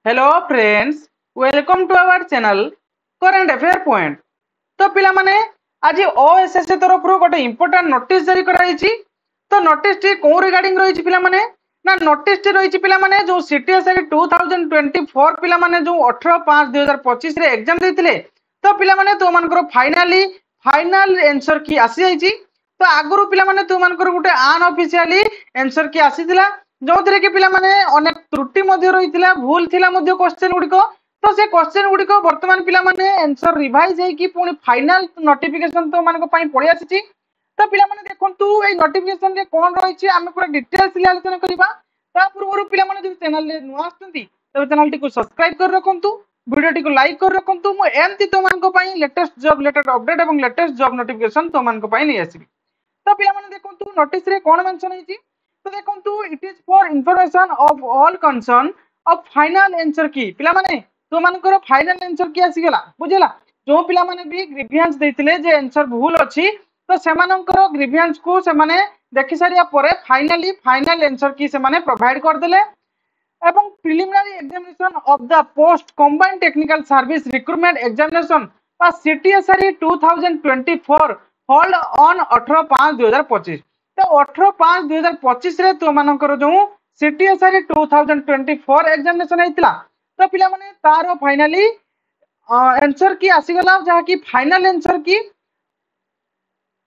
Hello friends, welcome to our channel current affair point. तो पिला माने आज ओएसएससी तरफ गोटे इंपोर्टेंट नोटिस जारी कराई। तो नोटिस टी को रिगार्डिंग रही पिला माने ना नोटिस टी रही पिला माने जो सीटीएसआई 2024 पिला माने जो 18/5/2025 रे एग्जाम देथिले। तो पिला माने तो मानकर फाइनल आंसर की आसी जाईची। तो आगुरु पिला माने तो मानकर गोटे अनऑफिशियली आंसर की आसीथिला जो थे कि पिला माने अनेक त्रुटि रही भूल थिला क्वेश्चन गुड़िक। तो से क्वेश्चन गुड़िक बर्तमान पिला माने आंसर रिवाइज होगी पुणी फाइनल नोटिफिकेशन तो मान पड़े आसी। तो पिला माने देखंतु ए नोटिफिकेशन रे कोन रहिछि आमे पूरा डिटेल्स ले आलोचना करिबा। ता पूर्व पिला माने जो चैनल रे नुआ आछंती तो चैनल टी को सब्सक्राइब कर रखंतु, वीडियो टी को लाइक कर रखंतु। मो एमती तो मान को पई लेटेस्ट जॉब रिलेटेड अपडेट एवं लेटेस्ट जॉब नोटिफिकेशन तो मान को पई नै आसीबी। तो पिला माने देखंतु नोटिस रे कोन मेंशन होइछि। तो देखंतु it is for information of all concern of final answer की पिला माने तो मानकर फाइनल आंसर की आसी गेला बुझेला। जो पिला माने भी ग्रीवियंस देथिले जे आंसर भूल अछि तो सेमानकर ग्रीवियंस को सेमाने देखि सारिया परे फाइनली फाइनल आंसर की सेमाने प्रोवाइड कर देले। एवं preliminary examination of the post combined technical service recruitment examination बा सीटीएसआरई 2024 होल्ड ऑन 18/5/2025। तो 18/5/2025 रे तो मानकर जो सीटीएसआरई 2024 एग्जामिनेशन हेतिला। तो पिला माने तारो फाइनली आंसर की आसी गला जहा की फाइनल आंसर की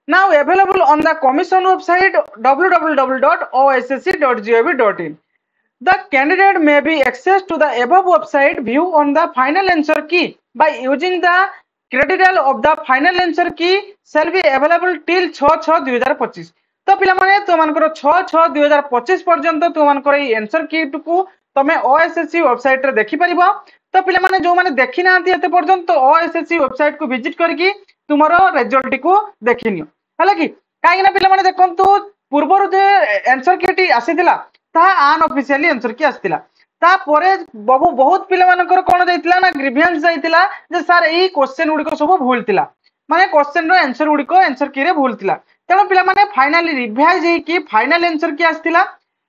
now available on the commission website www.ossc.gov.in. The candidate may be accessed to the above website view on the final answer key by using the credential of the final answer key shall be available till 6/6/2025। तो पिला माने तो मानकर 6/6/2025 पर्यंत तो मानकर A answer की को तमे ओएसएससी वेबसाइट रे देखि परिबो। तो पिला माने जो माने देखि नांती एते पर्यंत तो ओएसएससी वेबसाइट को विजिट करके तुमरो रिजल्ट को देखिनियो हला कि काहे ना पिला माने देखंतु पूर्वरु जे आंसर की आसीथिला ता अनऑफिशियली आंसर की आसीथिला। ता परे बहुत पिला मानकर कोन जाइतिला ना ग्रीवियंस जाइतिला जे सर एई क्वेश्चन गुडी को सब भूल थिला माने क्वेश्चन रो आंसर गुडी को आंसर की रे भूल थिला। तेणु पिला माने फाइनली रिवाइज हेकी फाइनल आंसर की आसीथिला।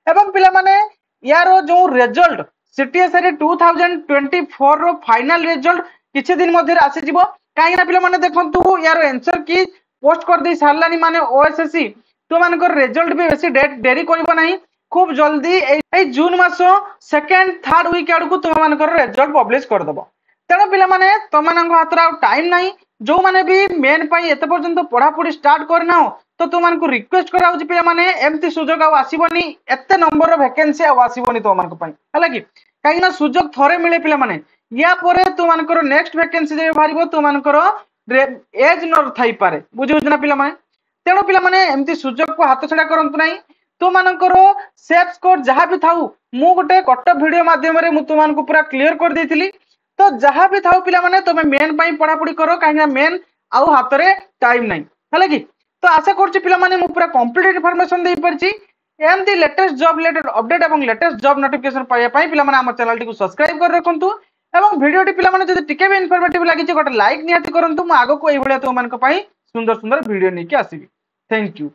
एवं पिला माने यारो जो रिजल्ट सीटीएसआरई 2024 रो फाइनल रिजल्ट किछि दिन मध्ये आसी जिवो। काहे ना पिला माने देखंतु यारो आंसर की पोस्ट कर दे सारलानी माने ओएसएससी तो मानकर रिजल्ट भी बेसी डेट देरी करबो नाही। खूब जल्दी ए जून मास सेकंड थर्ड वीक आड़ को तुम मानकर रिजल्ट पब्लिश कर दबो। तेणु पिला माने तुम मानक हाथ रे टाइम नाही जो माने भी मेन पई एते पर्यंत पढ़ा पढ़ी स्टार्ट करना तो तुम मानक रिक्वेस्ट कराउची पिला माने एम्ति सुजोग आ आसीबनी एते नंबर रो वैकेंसी आ आसीबनी तुम मानक पई हला कि काहे ना सुजोग थरे मिले पिला माने या परे तुम मानकर नेक्स्ट वैकेंसी जे भारिबो तुम मानकर एज न थाई पारे बुझियो ना पिला माने। तेणु पिला माने एम्ति सुजोग को हाथ छडा करंतु नाही। तो मानकर सेफ स्कोर जहाँ भी थाउ मु गोटे कट वीडियो माध्यम रे मु तुम मानक पूरा क्लियर कर देथिली। तो जहाँ भी थाउ पिला माने तुम मेन पई पढ़ा पढ़ी करो काहे मेन आउ हाथ रे टाइम नाही हला कि। तो आशा करछि पिला माने मु पूरा कंप्लीट इन्फॉर्मेशन दे परछि। एमती लेटेस्ट जॉब रिलेटेड अपडेट एवं लेटेस्ट जॉब नोटिफिकेशन पाइबा पई पिला माने हमर चैनल टी को सब्सक्राइब कर रखंतु एवं वीडियो टी पिला माने जदि टिके भी इन्फॉर्मेटिव लागि छै गोटे लाइक निहाती करंतु। मु आगो को एई भलिया तुम मानक पई सुंदर सुंदर वीडियो नै के आसीबी। Thank you.